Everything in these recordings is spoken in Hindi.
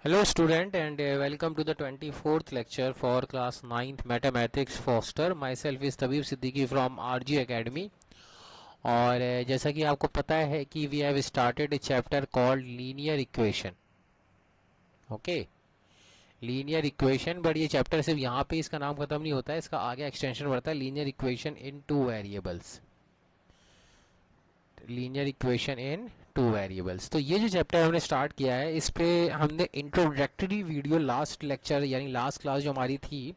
Hello student and welcome to the 24th lecture for class 9th mathematics Foster. Myself is Tabib Siddiqui from RG Academy. और जैसा कि आपको पता है कि we have started a chapter called linear equation. Okay, linear equation. But ये चैप्टर सिर्फ यहाँ पे इसका नाम खत्म नहीं होता है, इसका आगे एक्सटेंशन बढ़ता है linear equation in two variables. Linear equation in two variables. तो ये जो चैप्टर हमने स्टार्ट किया है, इस पे हमने इंट्रोडक्टरी वीडियो लास्ट लेक्चर यानी लास्ट क्लास जो हमारी थी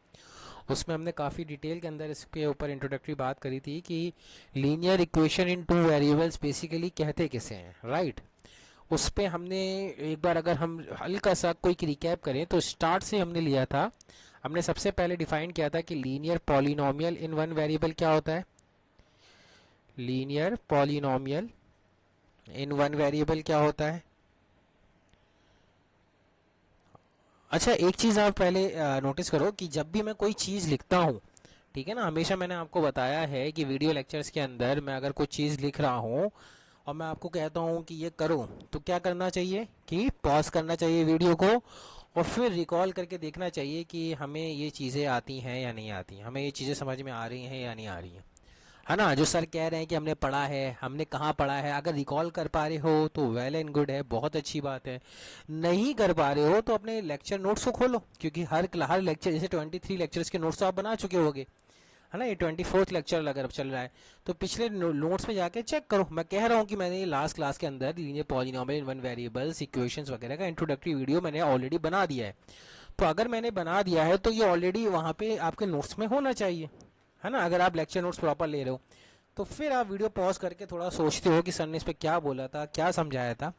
उसमें हमने काफ़ी डिटेल के अंदर इसके ऊपर इंट्रोडक्टरी बात करी थी कि linear equation in two variables basically कहते किसे हैं, राइट. उस पे हमने एक बार अगर हम हल्का सा कोई रिकैप करें तो स्टार्ट से हमने लिया था. हमने सबसे पहले डिफाइन किया था कि लीनियर पॉलिनोमियल इन वन वेरिएबल क्या होता है. लीनियर पॉलिनोमियल इन वन वेरिएबल क्या होता है. अच्छा, एक चीज़ आप पहले नोटिस करो कि जब भी मैं कोई चीज़ लिखता हूँ, ठीक है ना, हमेशा मैंने आपको बताया है कि वीडियो लेक्चर्स के अंदर मैं अगर कोई चीज़ लिख रहा हूँ और मैं आपको कहता हूँ कि ये करो, तो क्या करना चाहिए कि पॉज करना चाहिए वीडियो को और फिर रिकॉल करके देखना चाहिए कि हमें ये चीज़ें आती हैं या नहीं आती, हमें ये चीज़ें समझ में आ रही हैं या नहीं आ रही हैं, है ना. जो सर कह रहे हैं कि हमने पढ़ा है, हमने कहाँ पढ़ा है, अगर रिकॉल कर पा रहे हो तो वेल एंड गुड है, बहुत अच्छी बात है. नहीं कर पा रहे हो तो अपने लेक्चर नोट्स को खोलो, क्योंकि हर लेक्चर जैसे 23 लेक्चर्स के नोट्स तो आप बना चुके होगे, है ना. ये 24th लेक्चर अगर चल रहा है तो पिछले नोट्स में जाके चेक करो. मैं कह रहा हूँ कि मैंने लास्ट क्लास के अंदर linear polynomial in one variables equations वगैरह का इंट्रोडक्टरी वीडियो मैंने ऑलरेडी बना दिया है. तो अगर मैंने बना दिया है तो ये ऑलरेडी वहाँ पे आपके नोट्स में होना चाहिए, है ना. अगर आप लेक्चर नोट्स प्रॉपर ले रहे हो तो फिर आप वीडियो पॉज करके थोड़ा सोचते हो कि सर ने इस पर क्या बोला था, क्या समझाया था.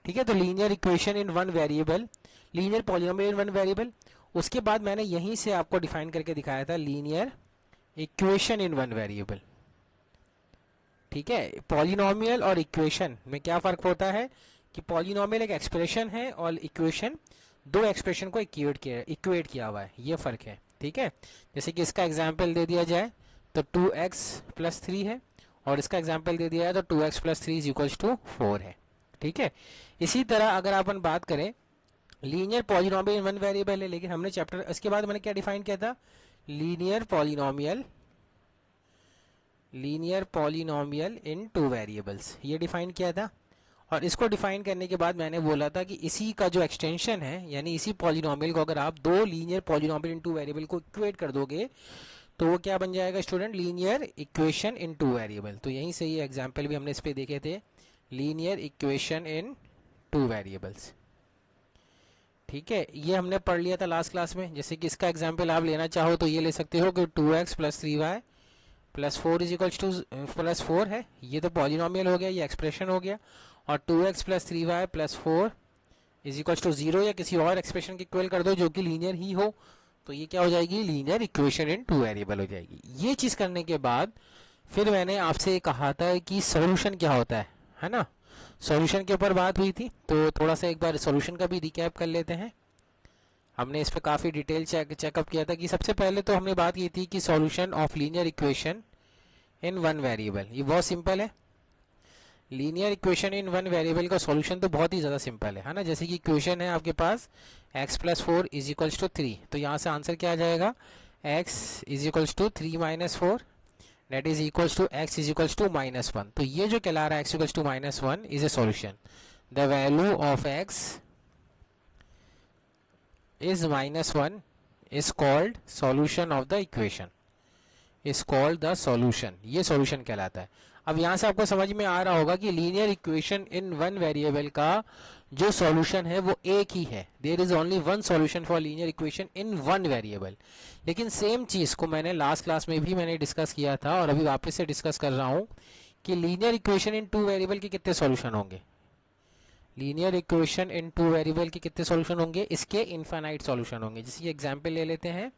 ठीक है, तो linear equation in one variable, linear polynomial in one variable. उसके बाद मैंने यहीं से आपको डिफाइन करके दिखाया था linear equation in one variable. ठीक है, पॉलिनोमियल और इक्वेशन में क्या फ़र्क होता है कि पॉलिनोमियल एक एक्सप्रेशन है और इक्वेशन दो एक्सप्रेशन को इक्वेट किया हुआ है, ये फ़र्क है. ठीक है, जैसे कि इसका एग्जाम्पल दे दिया जाए तो 2x+3 है और इसका एग्जाम्पल दे दिया है तो 2x+3 इज इक्वल्स टू 4 है. ठीक है, इसी तरह अगर अपन बात करें लीनियर पॉलिनोमियल इन वन वेरिएबल है, लेकिन हमने चैप्टर इसके बाद मैंने क्या डिफाइन किया था, लीनियर पॉलिनोमियल इन टू वेरिएबल्स, ये डिफाइन किया था. और इसको डिफाइन करने के बाद मैंने बोला था कि इसी का जो एक्सटेंशन है यानी इसी पॉलिनोमियल को अगर आप दो लीनियर पॉलिनोमियल इन टू वेरिएबल को इक्वेट कर दोगे तो वो क्या बन जाएगा student, linear equation in two variable. तो यहीं से ये एग्जाम्पल भी हमने इस पे देखे थे, linear equation in two variables. ठीक है, ये हमने पढ़ लिया था लास्ट क्लास में. जैसे कि इसका एग्जाम्पल आप लेना चाहो तो ये ले सकते हो कि 2x+3y+4 इज इक्वल्स टू +4 है, ये तो पॉलिनोमियल हो गया, ये एक्सप्रेशन हो गया. और 2x+3y+4 इज इक्वल्स टू 0 या किसी और एक्सप्रेशन के इक्वल कर दो जो कि लीनियर ही हो, तो ये क्या हो जाएगी, linear equation in two variable हो जाएगी. ये चीज़ करने के बाद फिर मैंने आपसे कहा था कि सॉल्यूशन क्या होता है ना. सॉल्यूशन के ऊपर बात हुई थी, तो थोड़ा सा एक बार सॉल्यूशन का भी रिकैप कर लेते हैं. हमने इस पर काफ़ी डिटेल चेकअप किया था कि सबसे पहले तो हमने बात की थी कि solution of linear equation in one variable, ये बहुत सिंपल है. Linear equation in one variable का सॉल्यूशन तो बहुत ही ज़्यादा सिंपल है ना. जैसे कि इक्वेशन है आपके पास x+4 इज इक्वल्स टू 3, तो यहाँ से आंसर क्या आ जाएगा, x is equals to 3-4 that is equals to x is equals to -1. तो ये जो कहला रहा है x equals to -1 is a solution. The value of x is -1 is called solution of the equation, is called the solution, ये सॉल्यूशन कहलाता है. अब यहाँ से आपको समझ में आ रहा होगा कि linear equation in one variable का जो सॉल्यूशन है वो एक ही है. There is only one solution for linear equation in one variable. लेकिन सेम चीज़ को मैंने लास्ट क्लास में भी मैंने डिस्कस किया था और अभी वापस से डिस्कस कर रहा हूँ कि linear equation in two variable के कितने सॉल्यूशन होंगे. Linear equation in two variable के कितने सॉल्यूशन होंगे, इसके इनफाइनाइट सॉल्यूशन होंगे. जैसे एग्जाम्पल ले लेते हैं,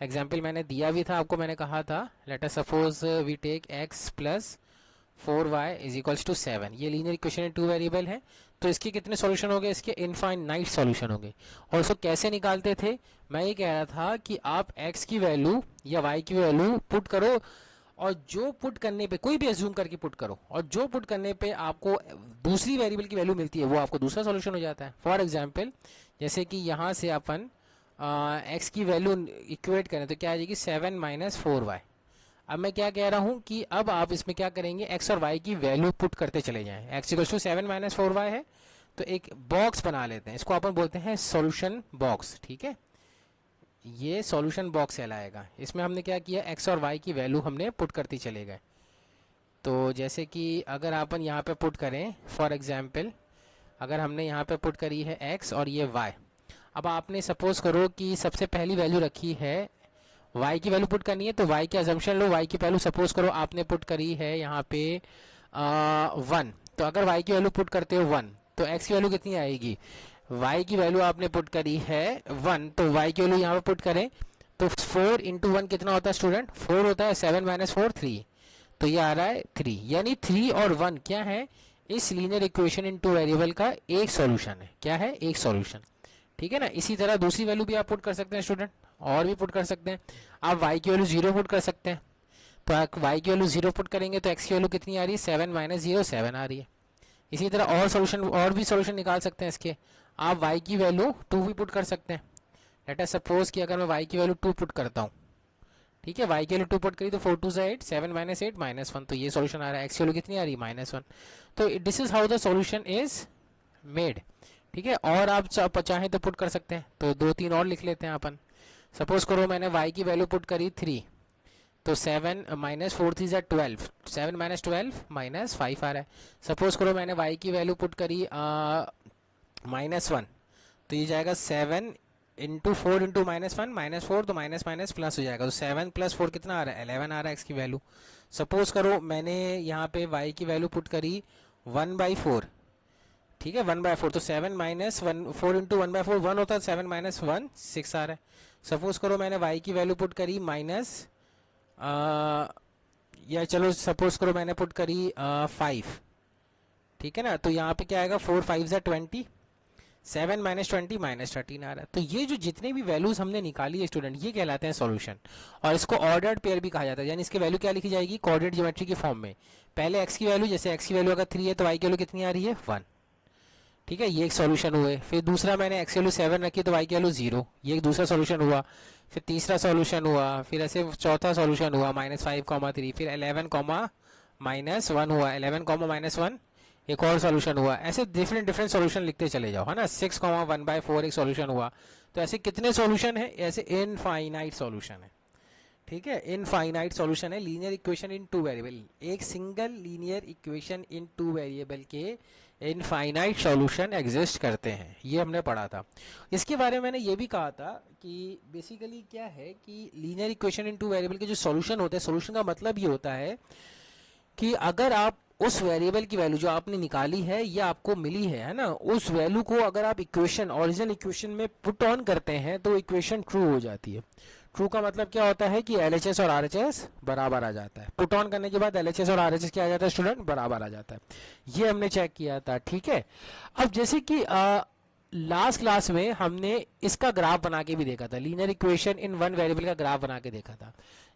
एग्जाम्पल मैंने दिया भी था आपको, मैंने कहा था let us suppose we take x+4y is equals to 7, ये linear equation in two variable है. तो इसके कितने सॉल्यूशन हो गए, इसके इनफाइनाइट सॉल्यूशन हो गए. और उसको कैसे निकालते थे, मैं ये कह रहा था कि आप x की वैल्यू या y की वैल्यू पुट करो और जो पुट करने पे, कोई भी एज्यूम करके पुट करो, और जो पुट करने पे आपको दूसरी वेरिएबल की वैल्यू मिलती है वो आपको दूसरा सॉल्यूशन हो जाता है। फॉर एग्जांपल जैसे कि यहाँ से अपन एक्स की वैल्यू इक्वेट करें तो क्या आ जाएगी 7 माइनस 4y। अब मैं क्या कह रहा हूँ कि अब आप इसमें क्या करेंगे, एक्स और वाई की वैल्यू पुट करते चले जाएं। X equal to 7 minus 4y है, तो एक बॉक्स बना लेते हैं, इसको अपन बोलते हैं सॉल्यूशन बॉक्स। ठीक है, ये सॉल्यूशन बॉक्स कहलाएगा। इसमें हमने क्या किया, एक्स और वाई की वैल्यू हमने पुट करती चले गए। तो जैसे कि अगर अपन यहाँ पे पुट करें, फॉर एग्जांपल अगर हमने यहाँ पे पुट करी है एक्स और ये वाई, अब आपने सपोज करो कि सबसे पहली वैल्यू रखी है y की वैल्यू पुट करनी है, तो y की अजम्पशन लो, y की वैल्यू सपोज करो आपने पुट करी है यहाँ पे 1। तो अगर y की वैल्यू पुट करते हो 1 तो x की वैल्यू कितनी आएगी, y की वैल्यू आपने पुट करी है 1, तो y की वैल्यू यहाँ पे पुट करें तो 4 इंटू 1 कितना होता है स्टूडेंट, 4 होता है। 7 माइनस 4 3, तो ये आ रहा है 3, यानी 3 और 1 क्या है, इस linear equation in two variable का एक सॉल्यूशन है। क्या है, एक सॉल्यूशन। ठीक है ना। इसी तरह दूसरी वैल्यू भी आप पुट कर सकते हैं स्टूडेंट, और भी पुट कर सकते हैं। आप y की वैल्यू 0 पुट कर सकते हैं, तो आप y की वैल्यू 0 पुट करेंगे तो x की वैल्यू कितनी आ रही है, 7 माइनस 0 7 आ रही है। इसी तरह और सॉल्यूशन, और भी सॉल्यूशन निकाल सकते हैं इसके। आप y की वैल्यू 2 भी पुट कर सकते हैं। लेट अस सपोज कि अगर मैं y की वैल्यू 2 पुट करता हूँ, ठीक है, y की वैल्यू 2 पुट करी तो 4 2 8, 7 माइनस 8 माइनस 1, तो ये सॉल्यूशन आ रहा है। x की वैल्यू कितनी आ रही है, -1। तो this is how the solution is made. ठीक है, और आप चाहें तो पुट कर सकते हैं, तो 2 3 और लिख लेते हैं अपन। सपोज करो मैंने y की वैल्यू पुट करी 3, तो 7 माइनस 4 3 12, 7 माइनस 12 माइनस 5 आ रहा है। सपोज करो मैंने y की वैल्यू पुट करी -1, तो ये जाएगा 7 इंटू 4 इंटू -1 -4, तो माइनस माइनस प्लस हो जाएगा, तो 7 प्लस 4 कितना आ रहा है, 11 आ रहा है x की वैल्यू। सपोज करो मैंने यहाँ पे y की वैल्यू पुट करी 1/4, ठीक है, 1/4, तो 7 माइनस 1 4 इंटू 1/4 1 होता है, 7 माइनस 1 6 आ रहा है। सपोज करो मैंने y की वैल्यू पुट करी या चलो सपोज करो मैंने पुट करी 5, ठीक है ना, तो यहाँ पे क्या आएगा, 4 5 20, 7 माइनस 20 माइनस 13 आ रहा है। तो ये जो जितने भी वैल्यूज हमने निकाली है स्टूडेंट, ये कहलाते हैं सॉल्यूशन, और इसको ऑर्डर्ड पेयर भी कहा जाता है। यानी इसकी वैल्यू क्या लिखी जाएगी, कोऑर्डिनेट ज्योमेट्री के फॉर्म में। पहले x की वैल्यू, जैसे x की वैल्यू अगर 3 है तो y की वैल्यू कितनी आ रही है, 1। ठीक है, ये एक सॉल्यूशन हुए। फिर दूसरा मैंने एक्स की वैल्यू 7 रखी तो y की वैल्यू 0, ये एक दूसरा सॉल्यूशन हुआ। फिर तीसरा सॉल्यूशन हुआ, फिर ऐसे चौथा सॉल्यूशन हुआ -5, 3, फिर 11, -1 हुआ, 11, -1 एक और सॉल्यूशन हुआ। ऐसे डिफरेंट डिफरेंट सॉल्यूशन लिखते चले जाओ, है ना। 6, 1/4 एक सॉल्यूशन हुआ। तो ऐसे कितने सॉल्यूशन है, ऐसे इनफाइनाइट सॉल्यूशन है। ठीक है, इनफाइनाइट सॉल्यूशन है linear equation in two variable. एक single linear equation in two variable के इनफाइनाइट सॉल्यूशन एग्जिस्ट करते हैं, ये हमने पढ़ा था। इसके बारे में मैंने ये भी कहा था कि बेसिकली क्या है कि linear equation in two variable के जो सॉल्यूशन होते हैं, सॉल्यूशन का मतलब ये होता है कि अगर आप उस वेरिएबल की वैल्यू जो आपने निकाली है या आपको मिली है ना, उस वैल्यू को अगर आप इक्वेशन, ओरिजिनल इक्वेशन में पुट ऑन करते हैं तो इक्वेशन ट्रू हो जाती है। ट्रू का मतलब क्या होता है कि LHS और RHS बराबर आ जाता है। पुट ऑन करने के बाद LHS और RHS क्या आ जाता है स्टूडेंट, बराबर आ जाता है। ये हमने चेक किया था। ठीक है, अब जैसे कि लास्ट क्लास में हमने इसका ग्राफ बना के भी देखा था, linear equation in one variable का ग्राफ बना के देखा था।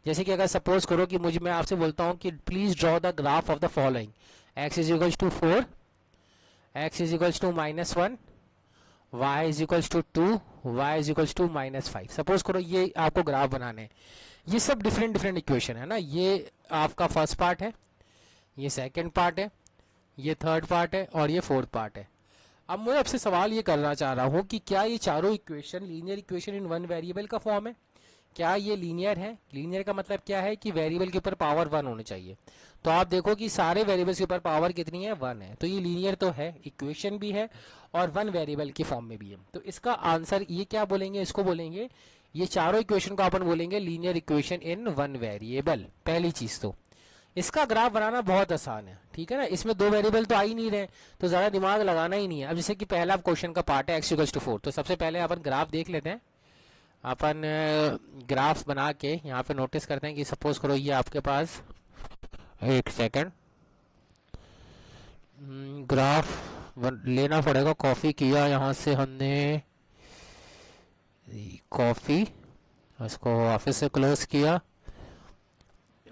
जैसे कि अगर सपोज करो कि मैं आपसे बोलता हूं कि please draw the graph of the following, x is equals to 4, x is equals to -1, y is equals to 2, y is equals to -5। Suppose करो ये आपको ग्राफ बनाने, ये सब डिफरेंट डिफरेंट इक्वेशन है ना। ये आपका फर्स्ट पार्ट है, ये सेकंड पार्ट है, ये थर्ड पार्ट है और ये फोर्थ पार्ट है। अब मैं आपसे सवाल ये करना चाह रहा हूँ कि क्या ये चारों equation linear equation in one variable का फॉर्म है, क्या ये लीनियर है। लीनियर का मतलब क्या है कि वेरिएबल के ऊपर पावर 1 होनी चाहिए। तो आप देखो कि सारे वेरिएबल्स के ऊपर पावर कितनी है, 1 है, तो ये लीनियर तो है, इक्वेशन भी है और वन वेरिएबल के फॉर्म में भी है। तो इसका आंसर ये क्या बोलेंगे, इसको बोलेंगे, ये चारों इक्वेशन को अपन बोलेंगे linear equation in one variable. पहली चीज तो इसका ग्राफ बनाना बहुत आसान है, ठीक है ना। इसमें दो वेरिएबल तो आ ही नहीं रहे, तो ज़्यादा दिमाग लगाना ही नहीं है। अब जैसे कि पहला क्वेश्चन का पार्ट है x इक्वल्स टू 4, तो सबसे पहले अपन ग्राफ देख लेते हैं। अपन ग्राफ बना के यहाँ पे नोटिस करते हैं कि सपोज करो ये आपके पास, एक सेकंड, ग्राफ लेना पड़ेगा। कॉफ़ी किया यहाँ से हमने, कॉफ़ी, इसको ऑफिस से क्लोज किया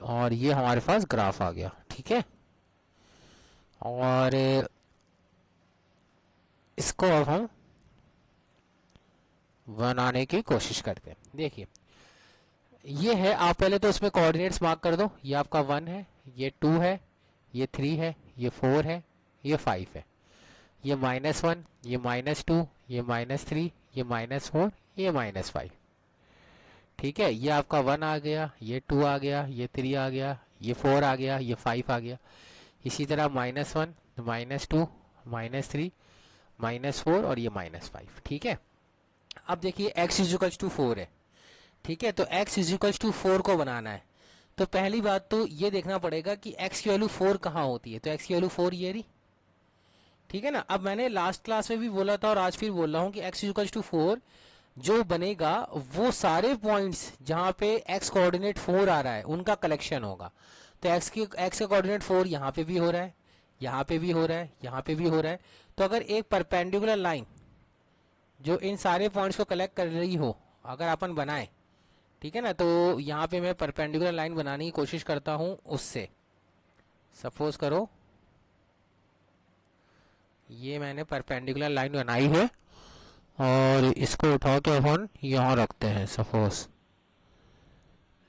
और ये हमारे पास ग्राफ आ गया। ठीक है, और इसको अब हम बनाने की कोशिश करते हैं। देखिए ये है, आप पहले तो उसमें कोऑर्डिनेट्स मार्क कर दो। ये आपका 1 है, ये 2 है, ये 3 है, ये 4 है, ये 5 है, ये -1, ये -2, ये -3, ये -4, ये -5। ठीक है, ये आपका 1 आ गया, ये 2 आ गया, ये 3 आ गया, ये 4 आ गया, ये 5 आ गया। इसी तरह -1, -2, -3, -4 और ये -5। ठीक है, अब देखिए x इजिकल्स टू 4 है। ठीक है, तो x इजिकल्स टू 4 को बनाना है तो पहली बात तो ये देखना पड़ेगा कि x की वैल्यू 4 कहाँ होती है। तो x की वैल्यू 4 ये रही। ठीक है ना, अब मैंने लास्ट क्लास में भी बोला था और आज फिर बोल रहा हूँ कि x इजिकल्स टू 4 जो बनेगा वो सारे पॉइंट्स जहाँ पे x कोऑर्डिनेट 4 आ रहा है उनका कलेक्शन होगा। तो x का कोऑर्डिनेट 4 यहाँ पे भी हो रहा है, यहाँ पे भी हो रहा है, यहाँ पे भी हो रहा है। तो अगर एक परपेंडिकुलर लाइन जो इन सारे पॉइंट्स को कलेक्ट कर रही हो अगर अपन बनाए, ठीक है ना, तो यहाँ पे मैं परपेंडिकुलर लाइन बनाने की कोशिश करता हूँ उससे। सपोज करो ये मैंने परपेंडिकुलर लाइन बनाई है और इसको उठा के अपन यहाँ रखते हैं। सपोज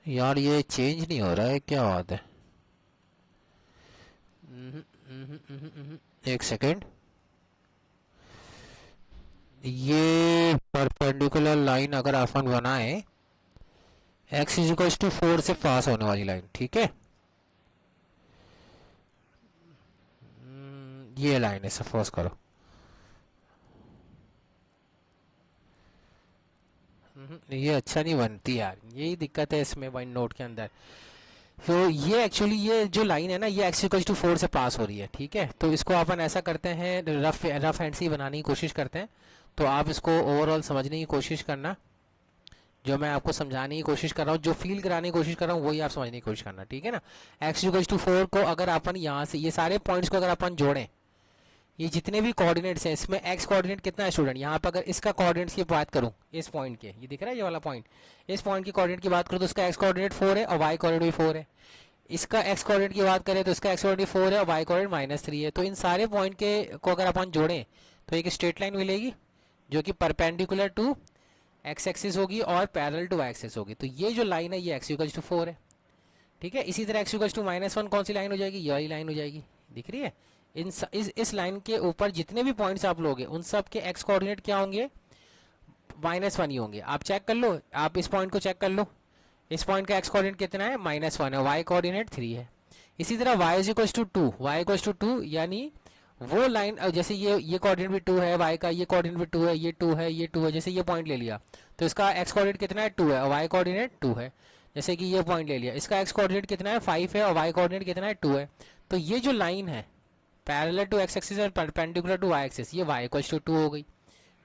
यार ये चेंज नहीं हो रहा है, क्या बात है। एक सेकेंड, ये परपेंडिकुलर लाइन अगर अपन बनाए x इजिकल्स टू 4 से पास होने वाली लाइन, ठीक है, ये लाइन है। सपोज करो ये अच्छा नहीं बनती यार, यही दिक्कत है इसमें वन नोट के अंदर। तो ये एक्चुअली ये जो लाइन है ना ये x इक्वल्स टू 4 से पास हो रही है। ठीक है, तो इसको अपन ऐसा करते हैं, रफ हैंड से ही बनाने की कोशिश करते हैं। तो आप इसको ओवरऑल समझने की कोशिश करना, जो मैं आपको समझाने की कोशिश कर रहा हूँ, जो फील कराने की कोशिश कर रहा हूँ वही आप समझने की कोशिश करना। ठीक है ना, x इक्वल्स टू 4 को अगर अपन यहाँ से ये सारे पॉइंट्स को अगर अपन जोड़ें, ये जितने भी कोऑर्डिनेट्स हैं इसमें x कोऑर्डिनेट कितना है स्टूडेंट, यहाँ पर अगर इसका कोऑर्डिनेट्स की बात करूँ, इस पॉइंट के, ये दिख रहा है ये वाला पॉइंट, इस पॉइंट की कोऑर्डिनेट की बात करूँ तो इसका x कोऑर्डिनेट 4 है और y कोऑर्डिनेट भी 4 है। इसका x कोऑर्डिनेट की बात करें तो इसका x कोऑर्डिनेट 4 है और y कोऑर्डिनेट -3 है। तो इन सारे पॉइंट के को अगर अपन जोड़ें तो एक स्ट्रेट लाइन मिलेगी जो कि परपेंडिकुलर टू x एक्सिस होगी और पैरेलल टू y एक्सिस होगी। तो ये जो लाइन है ये x इक्वल्स टू 4 है। ठीक है, इसी तरह x इक्वल्स टू -1 कौन सी लाइन हो जाएगी, ये वाली लाइन हो जाएगी। दिख रही है, इस लाइन के ऊपर जितने भी पॉइंट्स आप लोगे उन सब के x कोऑर्डिनेट क्या होंगे, -1 ही होंगे। आप चेक कर लो, आप इस पॉइंट को चेक कर लो, इस पॉइंट का x कोऑर्डिनेट कितना है, -1 है, y कोऑर्डिनेट 3 है। इसी तरह y is equals to 2, y equals to 2 यानी वो लाइन, जैसे ये कोऑर्डिनेट भी 2 है, y का ये कोऑर्डिनेट भी 2 है, ये 2 है, ये 2 है, जैसे ये पॉइंट ले लिया तो इसका x कोऑर्डिनेट कितना है, 2 है और y कोऑर्डिनेट 2 है। जैसे कि ये पॉइंट ले लिया, इसका x कोऑर्डिनेट कितना है, 5 है और y कोऑर्डिनेट कितना है, 2 है। तो ये जो लाइन है पैरेलल टू x एक्सिस और परपेंडिकुलर टू y एक्सिस, ये y इक्वल्स टू 2 हो गई।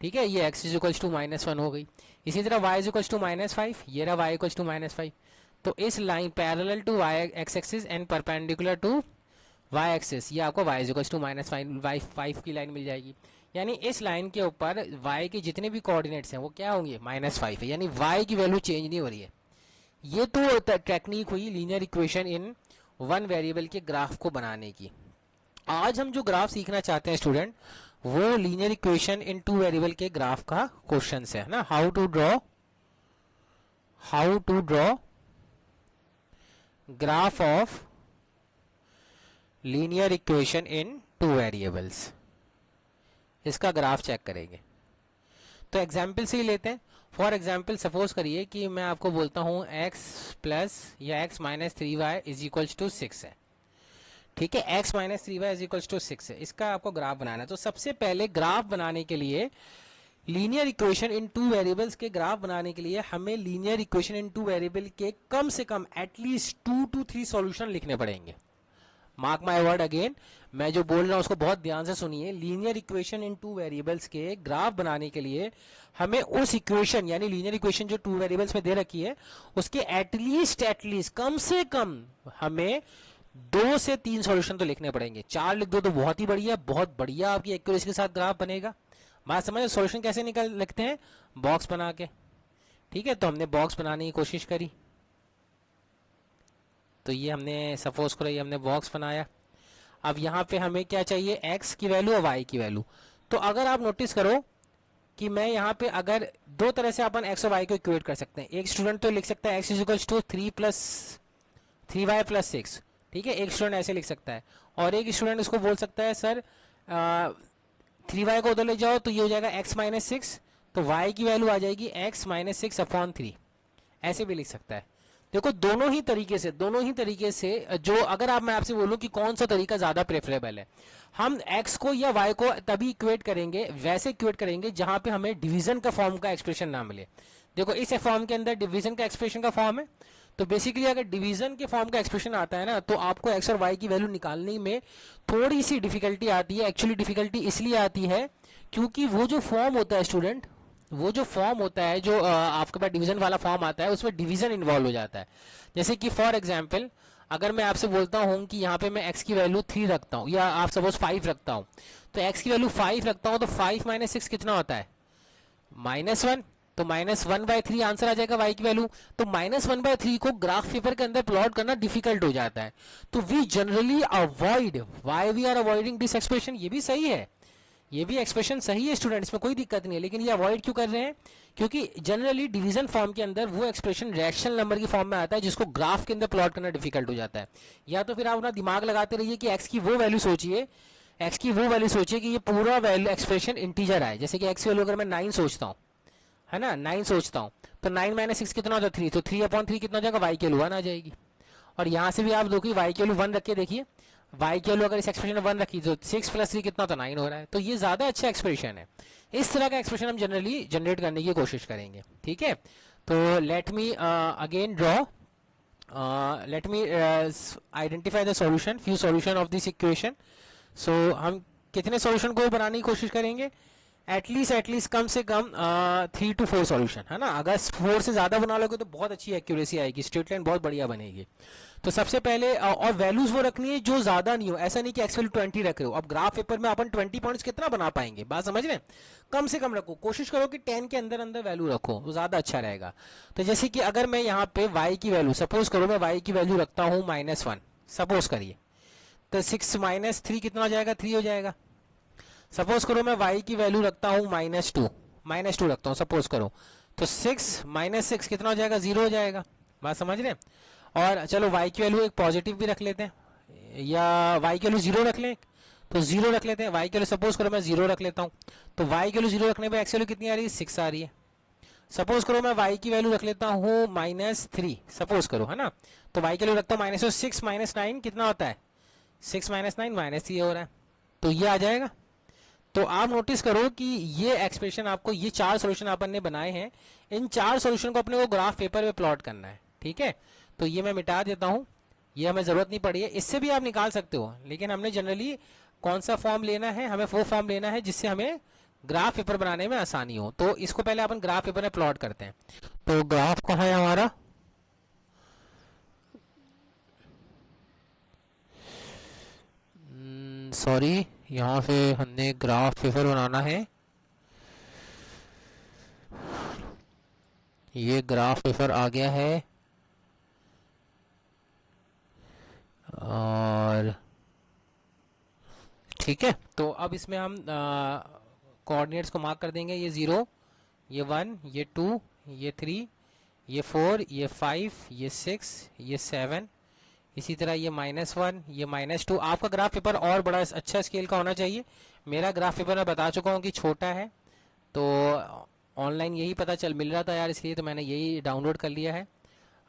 ठीक है, ये x इज इक्वल्स टू -1 हो गई। इसी तरह y इज इक्वल्स टू -5, ये रहा y इक्वल्स टू -5। तो इस line parallel to y x axis and perpendicular to y axis, ये आपको y इज इक्वल्स टू -5 की लाइन मिल जाएगी। यानी इस लाइन के ऊपर y के जितने भी कोऑर्डिनेट्स हैं वो क्या होंगे, -5 है, यानी y की वैल्यू चेंज नहीं हो रही है। ये तो टेक्निक हुई linear equation in one variable के ग्राफ को बनाने की। आज हम जो ग्राफ सीखना चाहते हैं स्टूडेंट वो linear equation in two variable के ग्राफ का क्वेश्चन है ना, how to draw graph of linear equation in two variables, इसका ग्राफ चेक करेंगे। तो एग्जाम्पल से ही लेते हैं। फॉर एग्जाम्पल सपोज करिए कि मैं आपको बोलता हूं x प्लस या x minus 3y is equals to 6 है। ठीक है, x minus 3y is equals to 6 है, इसका आपको ग्राफ बनाना है। तो सबसे पहले ग्राफ बनाने के लिए linear equation in two variables के ग्राफ बनाने के लिए हमें linear equation in two variable के कम से कम एटलीस्ट 2 to 3 सॉल्यूशन लिखने पड़ेंगे। मार्क माय वर्ड अगेन, मैं जो बोल रहा हूं उसको बहुत ध्यान से सुनिए। Linear equation in two variables के ग्राफ बनाने के लिए हमें उस इक्वेशन यानी लीनियर इक्वेशन जो टू वेरिएबल्स में दे रखी है उसके एटलीस्ट कम से कम हमें 2 से 3 सॉल्यूशन तो लिखने पड़ेंगे। 4 लिख दो तो बहुत ही बढ़िया, बहुत बढ़िया आपकी एक्यूरेसी के साथ ग्राफ बनेगा। बात समझ, सॉल्यूशन कैसे निकल लिखते हैं, बॉक्स बना के। ठीक है, तो हमने बॉक्स बनाने की कोशिश करी। तो ये हमने सपोज करो ये हमने बॉक्स बनाया। अब यहाँ पे हमें क्या चाहिए, x की वैल्यू और y की वैल्यू। तो अगर आप नोटिस करो कि मैं यहाँ पे अगर दो तरह से अपन x और y को इक्वेट कर सकते हैं। एक स्टूडेंट तो लिख सकता है x इजिकल्स टू 3y+6, ठीक है, एक स्टूडेंट ऐसे लिख सकता है। और एक स्टूडेंट इसको बोल सकता है सर 3y को उधर ले जाओ तो ये हो जाएगा x-6, तो y की वैल्यू आ जाएगी x-6/3, ऐसे भी लिख सकता है। देखो दोनों ही तरीके से जो अगर आप मैं आपसे बोलूं कि कौन सा तरीका ज्यादा प्रेफरेबल है, हम x को या y को तभी इक्वेट करेंगे, वैसे इक्वेट करेंगे जहां पे हमें डिवीजन का फॉर्म का एक्सप्रेशन ना मिले। देखो इस फॉर्म के अंदर डिवीजन का एक्सप्रेशन का फॉर्म है, तो बेसिकली अगर डिवीजन के फॉर्म का एक्सप्रेशन आता है ना, तो आपको x और y की वैल्यू निकालने में थोड़ी सी डिफिकल्टी आती है। एक्चुअली डिफिकल्टी इसलिए आती है क्योंकि वो जो फॉर्म होता है स्टूडेंट, वो जो फॉर्म होता है, जो आपके पास डिवीजन वाला फॉर्म आता है, उसमें डिवीजन इन्वॉल्व हो जाता है। जैसे कि फॉर एग्जांपल अगर मैं आपसे बोलता हूं कि यहाँ पे मैं x की वैल्यू 3 रखता हूँ, या आप सपोज 5 रखता हूँ, तो x की वैल्यू 5 रखता हूँ, तो 5 - 6 कितना होता है, -1। तो -1/3 आंसर आ जाएगा y की वैल्यू। तो -1/3 को ग्राफ पेपर के अंदर प्लॉट करना डिफिकल्ट हो जाता है, तो we generally avoid, why we are avoiding this expression. ये भी सही है, ये भी एक्सप्रेशन सही है स्टूडेंट, इसमें कोई दिक्कत नहीं है, लेकिन ये अवॉइड क्यों कर रहे हैं, क्योंकि जनरली डिवीजन फॉर्म के अंदर वो एक्सप्रेशन रैशनल नंबर की फॉर्म में आता है जिसको ग्राफ के अंदर प्लॉट करना डिफिकल्ट हो जाता है। या तो फिर आप अपना दिमाग लगाते रहिए कि एक्स की वो वैल्यू सोचिए, एक्स की वो वैल्यू सोचिए कि ये पूरा वैल्यू एक्सप्रेशन इंटीजर आए। जैसे कि एक्स की वैल्यू अगर मैं 9 सोचता हूँ, है ना, 9 सोचता हूँ, तो 9 - 6 कितना होता है 3, तो 3/3 कितना हो जाएगा, वाई की वैल्यू 1 आ जाएगी। और यहाँ से भी आप देखिए वाई की वैल्यू 1 रख के देखिए, वाई की वैल्यू अगर इस एक्सप्रेशन में 1 रखी तो 6 + 3 कितना होता है, 9 हो रहा है। तो ये ज्यादा अच्छा एक्सप्रेशन है। इस तरह का एक्सप्रेशन हम जनरली जनरेट करने की कोशिश करेंगे, ठीक है। तो let me again draw, let me identify the solution, few solution of this equation. So हम कितने सॉल्यूशन को बनाने की कोशिश करेंगे, एटलीस्ट कम से कम 3 to 4 सॉल्यूशन, है ना। अगर 4 से ज्यादा बना लोगे तो बहुत अच्छी एक्यूरेसी आएगी, स्ट्रेट लाइन बहुत बढ़िया बनेगी। तो सबसे पहले और वैल्यूज वो रखनी है जो ज्यादा नहीं हो, ऐसा नहीं कि एक्स वैल्यू 20 रख रहे हो। अब ग्राफ पेपर में अपन 20 पॉइंट्स कितना बना पाएंगे, बात समझ रहे हैं। कम से कम रखो, कोशिश करो कि 10 के अंदर अंदर वैल्यू रखो, तो ज्यादा अच्छा रहेगा। तो जैसे कि अगर मैं यहाँ पे y की वैल्यू सपोज करो, मैं y की वैल्यू रखता हूँ -1, सपोज करिए, तो 6 - 3 कितना हो जाएगा, 3 हो जाएगा। सपोज करो मैं y की वैल्यू रखता हूँ -2 रखता हूँ सपोज करो, तो 6 - 6 कितना हो जाएगा, 0 हो जाएगा। बात समझ रहे हैं। और चलो y की वैल्यू एक पॉजिटिव भी रख लेते हैं, या y की वैल्यू 0 रख लें, तो 0 रख लेते हैं। y की वैल्यू सपोज करो मैं 0 रख लेता हूँ, तो y की वैल्यू 0 रखने पे x वैल्यू कितनी आ रही है, 6 आ रही है। सपोज करो मैं y की वैल्यू रख लेता हूँ -3, सपोज करो, है ना। तो y की वैल्यू रखता हूँ -6 - 9 कितना होता है, 6 - 9 -3 हो रहा है, तो ये आ जाएगा। तो आप नोटिस करो कि ये एक्सप्रेशन आपको, ये 4 सॉल्यूशन अपन ने बनाए हैं, इन 4 सॉल्यूशन को अपने को ग्राफ पेपर पे प्लॉट करना है, ठीक है। तो ये मैं मिटा देता हूं, ये हमें जरूरत नहीं पड़ी है। इससे भी आप निकाल सकते हो, लेकिन हमने जनरली कौन सा फॉर्म लेना है, हमें वो फॉर्म लेना है जिससे हमें ग्राफ पेपर बनाने में आसानी हो। तो इसको पहले अपन ग्राफ पेपर में प्लॉट करते हैं। तो ग्राफ कहाँ है हमारा, सॉरी, यहाँ पे हमने ग्राफ पेपर बनाना है, ये ग्राफ पेपर आ गया है। और ठीक है, तो अब इसमें हम कोऑर्डिनेट्स को मार्क कर देंगे, ये 0, ये 1, ये 2, ये 3, ये 4, ये 5, ये 6, ये 7, इसी तरह ये -1, ये -2। आपका ग्राफ पेपर और बड़ा अच्छा स्केल का होना चाहिए। मेरा ग्राफ पेपर मैं बता चुका हूँ कि छोटा है, तो ऑनलाइन यही पता चल मिल रहा था यार, इसलिए तो मैंने यही डाउनलोड कर लिया है।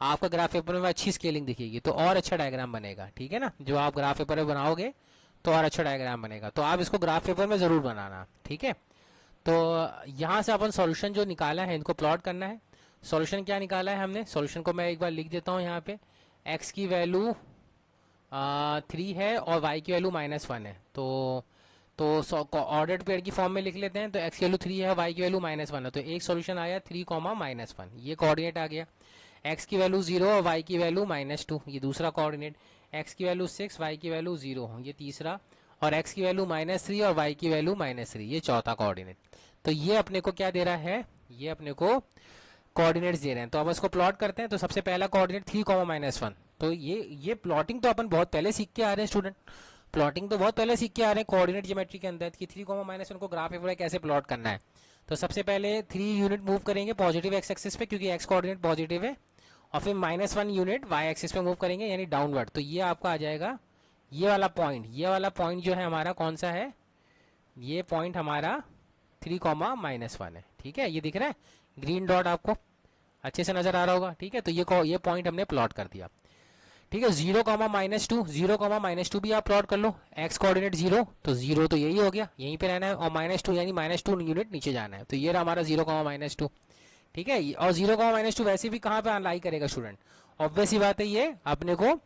आपका ग्राफ पेपर में अच्छी स्केलिंग दिखेगी तो और अच्छा डायग्राम बनेगा, ठीक है ना। जो आप ग्राफ पेपर में बनाओगे तो और अच्छा डायग्राम बनेगा, तो आप इसको ग्राफ पेपर में ज़रूर बनाना, ठीक है। तो यहाँ से अपन सॉल्यूशन जो निकाला है इनको प्लॉट करना है। सॉल्यूशन क्या निकाला है हमने, सॉल्यूशन को मैं एक बार लिख देता हूँ यहाँ पे। x की वैल्यू 3 है और y की वैल्यू -1 है, तो ऑर्डर्ड पेयर की फॉर्म में लिख लेते हैं। तो x की वैल्यू 3 है, y की वैल्यू -1 है, तो एक सॉल्यूशन आया 3, -1, ये कोऑर्डिनेट आ गया। x की वैल्यू 0 और y की वैल्यू -2, ये दूसरा कोऑर्डिनेट। x की वैल्यू 6, y की वैल्यू 0, ये तीसरा। और x की वैल्यू -3 और y की वैल्यू -3, ये चौथा कोऑर्डिनेट। तो ये अपने को क्या दे रहा है, ये अपने को कोऑर्डिनेट्स दे रहे हैं। तो अब इसको प्लॉट करते हैं। तो सबसे पहला कोऑर्डिनेट 3, -1, तो ये प्लॉटिंग तो अपन बहुत पहले सीख के आ रहे हैं स्टूडेंट, प्लॉटिंग तो बहुत पहले सीख के आ रहे हैं कोऑर्डिनेट ज्योमेट्री के अंदर कि 3, -1 को ग्राफ एफ कैसे प्लॉट करना है। तो सबसे पहले 3 यूनिट मूव करेंगे पॉजिटिव एक्स एक्सिस पे क्योंकि एक्स कोऑर्डिनेट पॉजिटिव है, और फिर -1 यूनिट वाई एक्सिस पे मूव करेंगे यानी डाउनवर्ड। तो ये आपका आ जाएगा ये वाला पॉइंट जो है हमारा कौन सा है, ये पॉइंट हमारा 3, -1 है। ठीक है, ये दिख रहा है ग्रीन डॉट, आपको अच्छे से नजर आ रहा होगा। ठीक है, तो ये पॉइंट हमने प्लॉट कर दिया। ठीक है, 0, -2 भी आप प्लॉट कर लो, एक्स कोऑर्डिनेट 0, तो 0 तो यही हो गया, यहीं पे रहना है, और -2 यानी -2 यूनिट नीचे जाना है। तो ये रहा हमारा 0, -2। ठीक है, और 0, -2 वैसे भी कहाँ पे लाई करेगा स्टूडेंट, ऑब्वियस ही बात है, ये अपने को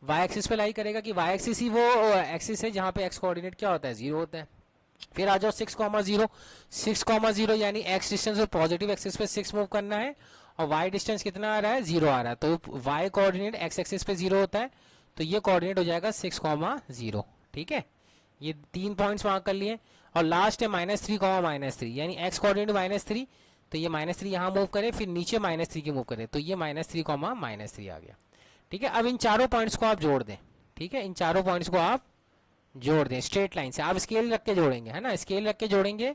वाई एक्सिस पे लाई करेगा कि वाई एक्सिस ही वो एक्सिस है जहाँ पे एक्स कोऑर्डिनेट क्या होता है, 0 होता है। फिर आ जाओ 6, 0 यानी एक्स डिस्टेंस और पॉजिटिव एक्सिस पे 6 मूव करना है, और y डिस्टेंस कितना आ रहा है, 0 आ रहा है। तो y कोऑर्डिनेट एक्स एक्सिस पे 0 होता है, तो ये कोऑर्डिनेट हो जाएगा 6, 0। ठीक है, ये 3 पॉइंट्स मार्क कर लिए। और लास्ट है -3, यानी एक्स कोऑर्डिनेट -3, तो ये -3 यहाँ मूव करे, फिर नीचे -3 की मूव करे, तो ये -3, -3 आ गया। ठीक है, अब इन चारों पॉइंट्स को आप जोड़ दें। ठीक है, इन चारों पॉइंट्स को आप जोड़ दें स्ट्रेट लाइन से, आप स्केल रख के जोड़ेंगे, है ना, स्केल रख के जोड़ेंगे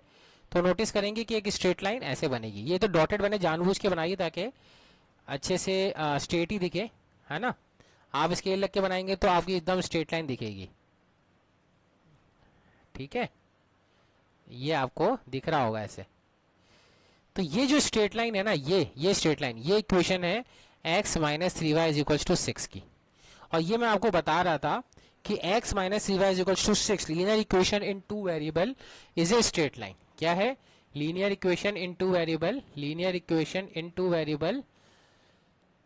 तो नोटिस करेंगे कि एक स्ट्रेट लाइन ऐसे बनेगी। ये तो डॉटेड मैंने जानबूझ के बनाई ताकि अच्छे से स्ट्रेट ही दिखे, है ना। आप स्केल रख के बनाएंगे तो आपकी एकदम स्ट्रेट लाइन दिखेगी। ठीक है, ये आपको दिख रहा होगा ऐसे। तो ये जो स्ट्रेट लाइन है ना, ये स्ट्रेट लाइन, ये इक्वेशन है x - 3y = 6 की। और ये मैं आपको बता रहा था कि x - 3y = 6 linear equation in 2 variable is a straight line. क्या है, linear equation in 2 variable, linear equation in 2 variable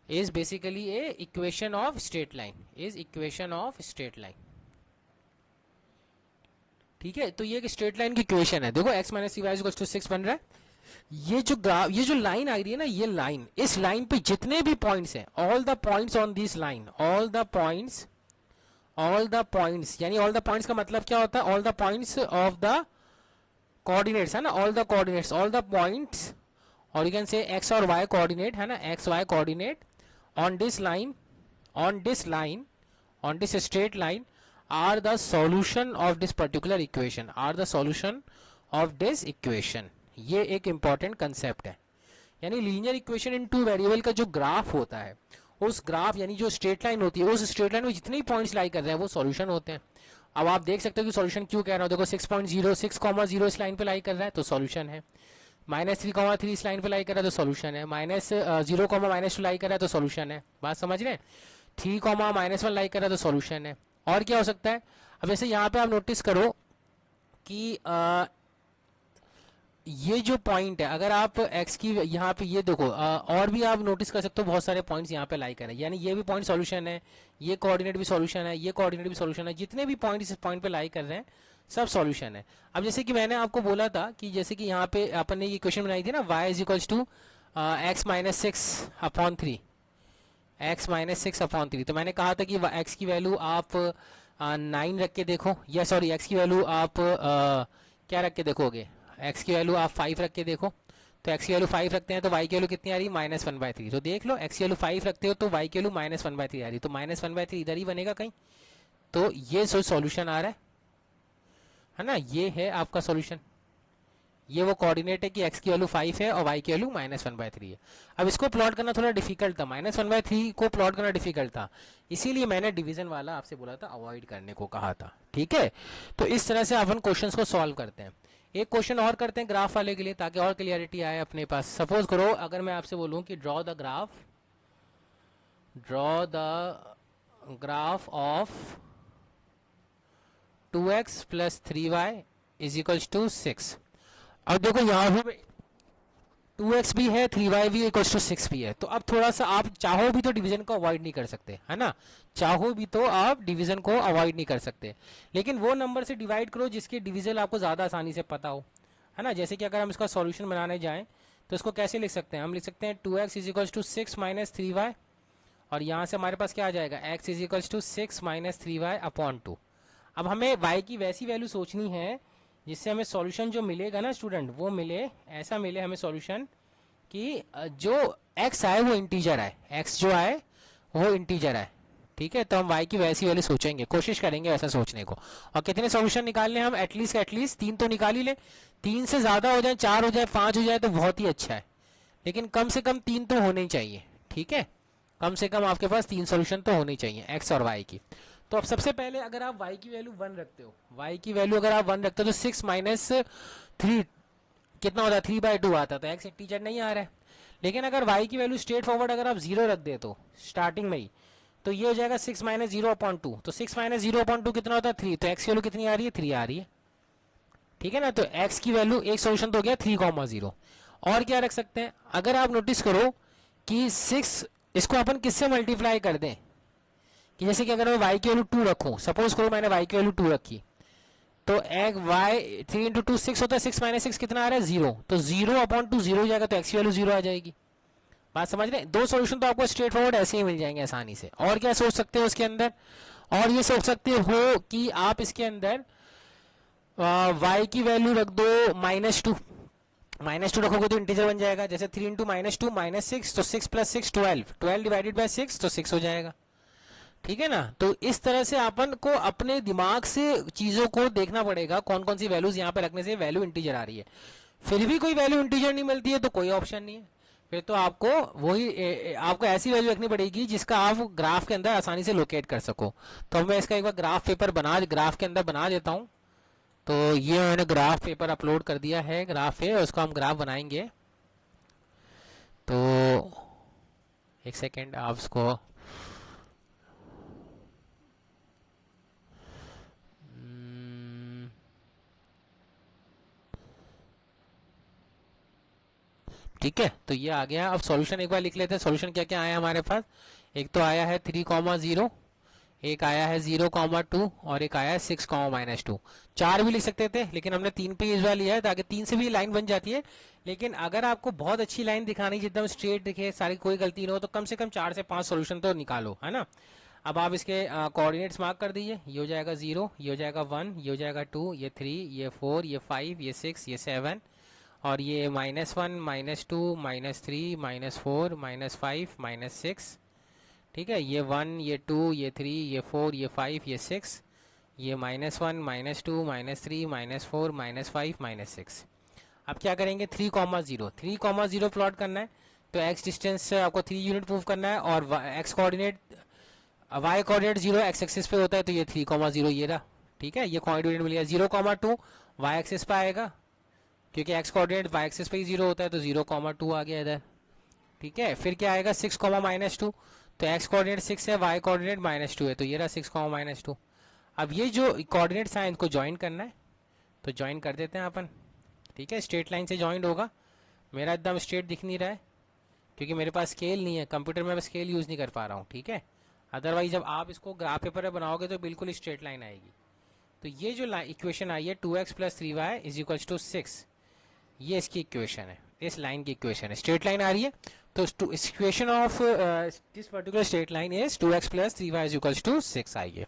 is basically A equation of straight line, is equation of straight line. ठीक है, तो ये एक स्ट्रेट लाइन की इक्वेशन है। देखो x - 3y = 6 बन रहा है। ये जो लाइन आ रही है ना, ये लाइन, इस लाइन पे जितने भी पॉइंट्स हैं, all the points on this line, all the points यानी ऑल द पॉइंट्स का मतलब क्या होता है, all the points of the coordinates, है ना, all the coordinates, all the points, और यू कैन से एक्स और वाई कोऑर्डिनेट, है ना, X Y coordinate on this line, on this straight line are the solution of this particular equation, are the solution of this equation. ये एक इंपॉर्टेंट कंसेप्ट है। यानी लीनियर इक्वेशन इन 2 वेरिएबल का जो ग्राफ होता है, उस ग्राफ यानी जो स्ट्रेट लाइन होती है, उस स्ट्रेट लाइन में जितने भी पॉइंट्स लाई कर रहे हैं वो सॉल्यूशन होते हैं। अब आप देख सकते हो कि सॉल्यूशन क्यों कह रहा हूं, देखो 6.06, इस लाइन पे लाई कर रहा है तो सॉल्यूशन है, -3, इस लाइन पे लाई कर रहा है तो सॉल्यूशन है, -0, -2 लाई कर रहा है तो सॉल्यूशन है। बात समझ रहे हैं, 3, -1 लाई कर रहा है तो सॉल्यूशन है। और क्या हो सकता है, अब जैसे यहाँ पे आप नोटिस करो कि ये जो पॉइंट है, अगर आप x की यहाँ पे ये देखो, और भी आप नोटिस कर सकते हो बहुत सारे पॉइंट्स यहाँ पे लाई करें, यानी ये भी पॉइंट सॉल्यूशन है, ये कोऑर्डिनेट भी सॉल्यूशन है, ये कोऑर्डिनेट भी सॉल्यूशन है, जितने भी पॉइंट इस पॉइंट पे लाई कर रहे हैं सब सॉल्यूशन है। अब जैसे कि मैंने आपको बोला था कि जैसे कि यहाँ पे अपन ने ये इक्वेशन बनाई थी ना, y = x - 6/3, x - 6/3, तो मैंने कहा था कि x की वैल्यू आप 9 रख के देखो, या सॉरी x की वैल्यू आप क्या रख के देखोगे, x की वैल्यू आप 5 रख के देखो। तो x की वैल्यू 5 रखते हैं तो y की वैल्यू कितनी आ रही है, -1/3। तो देख लो x की वैल्यू 5 रखते हो तो y की वैल्यू -1/3 आ रही है, तो -1/3 इधर ही बनेगा कहीं, तो ये सॉल्यूशन आ रहा है ना, ये है आपका सॉल्यूशन। ये वो कोऑर्डिनेट है कि x की वैल्यू 5 है और y की वैल्यू -1/3 है। अब इसको प्लॉट करना थोड़ा डिफिकल्ट था, -1/3 को प्लॉट करना डिफिकल्ट था, इसीलिए मैंने डिवीजन वाला आपसे बोला था, अवॉइड करने को कहा था। ठीक है, तो इस तरह से अपन क्वेश्चंस को सॉल्व करते हैं। एक क्वेश्चन और करते हैं ग्राफ वाले के लिए ताकि और क्लियरिटी आए अपने पास। सपोज करो अगर मैं आपसे बोलूं कि draw the graph of 2x + 3y = 6। अब देखो यहाँ पे 2x भी है, 3y भी = 6 भी है, तो अब थोड़ा सा आप चाहो भी तो डिवीजन को अवॉइड नहीं कर सकते, है ना, चाहो भी तो आप डिवीजन को अवॉइड नहीं कर सकते, लेकिन वो नंबर से डिवाइड करो जिसके डिवीजन आपको ज़्यादा आसानी से पता हो, है ना। जैसे कि अगर हम इसका सॉल्यूशन बनाने जाएं तो इसको कैसे लिख सकते हैं, हम लिख सकते हैं 2x = 6 - 3y, और यहाँ से हमारे पास क्या आ जाएगा, x = 6 - 3y/2। अब हमें y की वैसी वैल्यू सोचनी है जिससे हमें सॉल्यूशन जो मिलेगा ना स्टूडेंट, वो मिले, ऐसा मिले हमें सॉल्यूशन कि जो x आए वो इंटीजर आए, x जो आए वो इंटीजर आए, ठीक है, तो हम y की वैसी वैल्यू सोचेंगे, कोशिश करेंगे वैसा सोचने को। और कितने सॉल्यूशन निकालने हम, एटलीस्ट 3 तो निकाल ही ले। 3 से ज़्यादा हो जाए, 4 हो जाए, 5 हो जाए तो बहुत ही अच्छा है, लेकिन कम से कम 3 तो होने ही चाहिए। ठीक है, कम से कम आपके पास 3 सॉल्यूशन तो होनी चाहिए x और y की। तो अब सबसे पहले अगर आप y की वैल्यू 1 रखते हो, y की वैल्यू अगर आप 1 रखते हो तो 6 माइनस 3 कितना होता है, 3/2 आता है, तो x इंटीजर नहीं आ रहा है। लेकिन अगर y की वैल्यू स्ट्रेट फॉरवर्ड अगर आप 0 रख दे तो स्टार्टिंग में ही, तो ये हो जाएगा 6 माइनस 0/2, तो 6 माइनस 0/2 कितना होता है, 3, तो x की वैल्यू कितनी आ रही है, 3 आ रही है। ठीक है ना, तो x की वैल्यू एक सोल्यूशन तो हो गया 3,0। और क्या रख सकते हैं, अगर आप नोटिस करो कि 6 इसको अपन किससे मल्टीप्लाई कर दें, कि जैसे कि अगर मैं y की वैल्यू 2 रखूं, सपोज करो मैंने y की वैल्यू 2 रखी, तो एक y 3 इंटू 2 6 होता है, 6 माइनस 6 कितना आ रहा है, 0, तो 0/2 0 हो जाएगा, तो x की वैल्यू 0 आ जाएगी। बात समझ रहे हैं, दो सॉल्यूशन तो आपको स्ट्रेट फॉरवर्ड ऐसे ही मिल जाएंगे आसानी से। और क्या सोच सकते हो उसके अंदर, और ये सोच सकते हो कि आप इसके अंदर y की वैल्यू रख दो -2, -2 रखोगे तो इंटीजर बन जाएगा, जैसे 3 इंटू -2 -6, तो 6 प्लस 6 12, 12 डिवाइडेड बाय 6 तो 6 हो जाएगा। ठीक है ना, तो इस तरह से अपन को अपने दिमाग से चीज़ों को देखना पड़ेगा, कौन कौन सी वैल्यूज यहाँ पे रखने से वैल्यू इंटीजर आ रही है। फिर भी कोई वैल्यू इंटीजर नहीं मिलती है तो कोई ऑप्शन नहीं है, फिर तो आपको वही आपको ऐसी वैल्यू रखनी पड़ेगी जिसका आप ग्राफ के अंदर आसानी से लोकेट कर सको। तो मैं इसका एक बार ग्राफ के अंदर बना देता हूँ। तो ये मैंने ग्राफ पेपर अपलोड कर दिया है, ग्राफ है, उसको हम ग्राफ बनाएंगे। तो एक सेकेंड आप उसको ठीक है, तो ये आ गया। अब सॉल्यूशन एक बार लिख लेते हैं, सॉल्यूशन क्या क्या आया हमारे पास। एक तो आया है 3,0, एक आया है 0,2 और एक आया है 6,-2। 4 भी लिख सकते थे लेकिन हमने 3 पे इस बार लिया है ताकि 3 से भी लाइन बन जाती है। लेकिन अगर आपको बहुत अच्छी लाइन दिखानी एकदम स्ट्रेट दिखे, सारी कोई गलती ना हो, तो कम से कम 4 से 5 सॉल्यूशन तो निकालो, है ना। अब आप इसके कोऑर्डिनेट्स मार्क कर दीजिए, ये हो जाएगा 0, ये हो जाएगा 1, ये हो जाएगा 2, ये 3, ये 4, ये 5, ये 6, ये 7, और ये -1 -2 -3 -4 -5 -6। ठीक है, ये 1, ये 2, ये 3, ये 4, ये 5, ये 6, ये -1 -2 -3 -4 -5 -6। अब क्या करेंगे, 3,0 प्लॉट करना है, तो x डिस्टेंस से आपको 3 यूनिट मूव करना है, और x coordinate y coordinate 0 x axis पे होता है, तो ये 3,0 ये रहा। ठीक है, ये कोऑर्डिनेट मिल गया। 0,2 y एक्सिस पे आएगा, क्योंकि x कोऑर्डिनेट y एक्सिस पे ही 0 होता है, तो 0,2 आ गया इधर। ठीक है, फिर क्या आएगा, 6, -2, तो x कोऑर्डिनेट 6 है, y कोऑर्डिनेट -2 है, तो ये रहा 6, -2। अब ये जो कोऑर्डिनेट्स हैं इनको ज्वाइन करना है, तो ज्वाइन कर देते हैं अपन। ठीक है, स्ट्रेट लाइन से ज्वाइन होगा। मेरा एकदम स्ट्रेट दिख नहीं रहा है क्योंकि मेरे पास स्केल नहीं है, कंप्यूटर में मैं स्केल यूज़ नहीं कर पा रहा हूँ। ठीक है, अदरवाइज जब आप इसको ग्राफ पेपर में बनाओगे तो बिल्कुल स्ट्रेट लाइन आएगी। तो ये जो इक्वेशन आई है 2x + 3y = 6, ये इसकी इक्वेशन है, इस लाइन की इक्वेशन है, स्ट्रेट लाइन आ रही है। तो equation of this particular straight line is 2x + 3y = 6 आई है।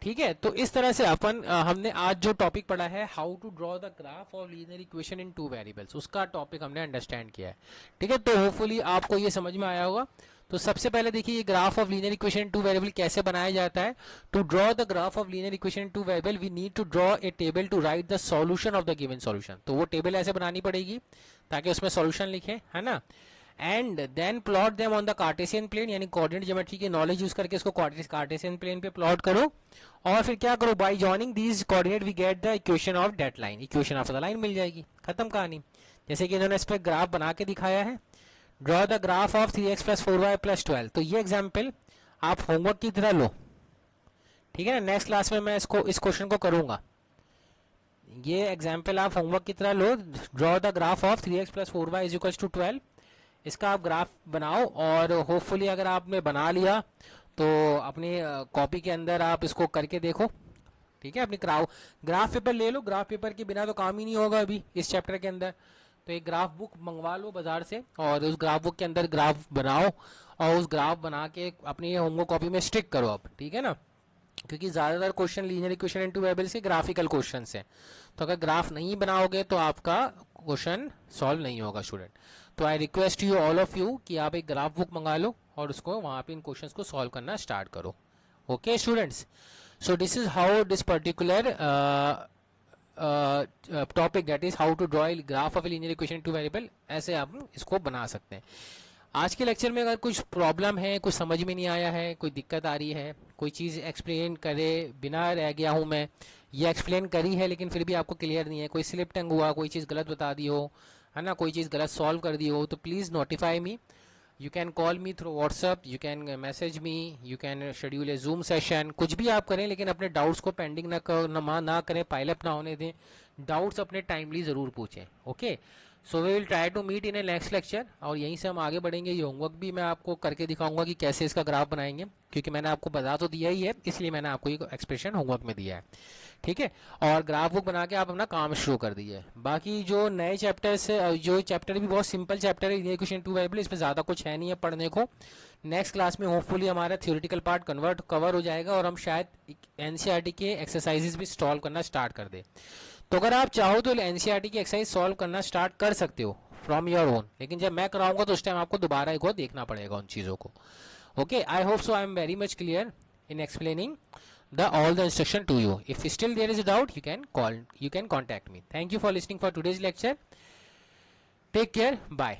ठीक है, तो इस तरह से अपन हमने आज जो टॉपिक पढ़ा है, how to draw the graph of linear equation in 2 variables, उसका टॉपिक हमने अंडरस्टैंड किया है। ठीक है, तो होपफुली आपको ये समझ में आया होगा। तो सबसे पहले देखिए, ये graph of linear equation in 2 variable कैसे बनाया जाता है। To draw the graph of linear equation in 2 variable we need to draw a table to write the solution of the given solution. तो वो टेबल ऐसे बनानी पड़ेगी ताकि उसमें सॉल्यूशन लिखे, है ना। And then plot them on the Cartesian plane, यानी कोऑर्डिनेट ज्योमेट्री की नॉलेज यूज करके इसको कार्टेशियन प्लेन पे प्लॉट करो। और फिर क्या करो, by joining these coordinate we get the equation of that line, equation of the line मिल जाएगी, खत्म कहानी। जैसे कि इन्होंने इस पर ग्राफ बना के दिखाया है, draw the graph of 3x + 4y + 12। तो ये एग्जाम्पल आप होमवर्क की तरह लो। ठीक है ना, नेक्स्ट क्लास में मैं इस क्वेश्चन को करूंगा। ये एग्जाम्पल आप होमवर्क की तरह लो, draw the graph of 3x + 4y = 12। इसका आप ग्राफ बनाओ, और होपफुली अगर आपने बना लिया तो अपनी कॉपी के अंदर आप इसको करके देखो। ठीक है, अपनी ग्राफ पेपर ले लो, ग्राफ पेपर के बिना तो काम ही नहीं होगा अभी इस चैप्टर के अंदर। तो एक ग्राफ बुक मंगवा लो बाजार से, और उस ग्राफ बुक के अंदर ग्राफ बनाओ, और उस ग्राफ बना के अपनी होमवर्क कॉपी में स्टिक करो आप। ठीक है ना, क्योंकि ज़्यादातर question linear equation in 2 variables के ग्राफिकल क्वेश्चंस हैं, तो अगर ग्राफ नहीं बनाओगे तो आपका क्वेश्चन सॉल्व नहीं होगा स्टूडेंट। तो I request you all of you कि आप एक ग्राफ बुक मंगा लो और उसको वहाँ पे इन क्वेश्चंस को सॉल्व करना स्टार्ट करो. Okay students, so this is how this particular topic, that is how to draw a graph of a linear equation two variable, ऐसे आप इसको बना सकते हैं. आज के लेक्चर में अगर कुछ प्रॉब्लम है, कुछ समझ में नहीं आया है, कोई दिक्कत आ रही है, कोई चीज़ एक्सप्लेन करे बिना रह गया हूँ मैं, ये एक्सप्लेन करी है लेकिन फिर भी आपको क्लियर नहीं है, कोई स्लिप टंग हुआ, कोई चीज़ गलत बता दी हो, है ना, कोई चीज़ गलत सॉल्व कर दी हो, तो please notify me. You can call me through WhatsApp, you can message me, you can schedule a Zoom session, कुछ भी आप करें लेकिन अपने डाउट्स को पेंडिंग ना करें, पाइलअप ना होने दें, डाउट्स अपने टाइमली ज़रूर पूछें. Okay, so we will try to meet in a next lecture, और यहीं से हम आगे बढ़ेंगे. ये होमवर्क भी मैं आपको करके दिखाऊंगा कि कैसे इसका ग्राफ बनाएंगे, क्योंकि मैंने आपको बता तो दिया ही है, इसलिए मैंने आपको ये एक्सप्रेशन होमवर्क में दिया है. ठीक है, और ग्राफ बुक बना के आप अपना काम शुरू कर दीजिए. बाकी जो नए चैप्टर्स है, जो चैप्टर भी बहुत सिंपल चैप्टर है, इक्वेशन टू वेरिएबल, इसमें ज़्यादा कुछ है नहीं है पढ़ने को. नेक्स्ट क्लास में होपफुली हमारा थ्योरेटिकल पार्ट कवर हो जाएगा और हम शायद एनसीईआरटी के एक्सरसाइजेस भी सॉल्व करना स्टार्ट कर दें. तो अगर आप चाहो तो एनसीईआरटी की एक्सरसाइज सॉल्व करना स्टार्ट कर सकते हो फ्रॉम योर ओन, लेकिन जब मैं कराऊंगा तो उस टाइम आपको दोबारा एक बार देखना पड़ेगा उन चीज़ों को. Okay, I hope so I am very much clear in explaining all the instruction to you. If still there is a doubt, you can contact me. Thank you for listening for today's lecture. Take care. Bye.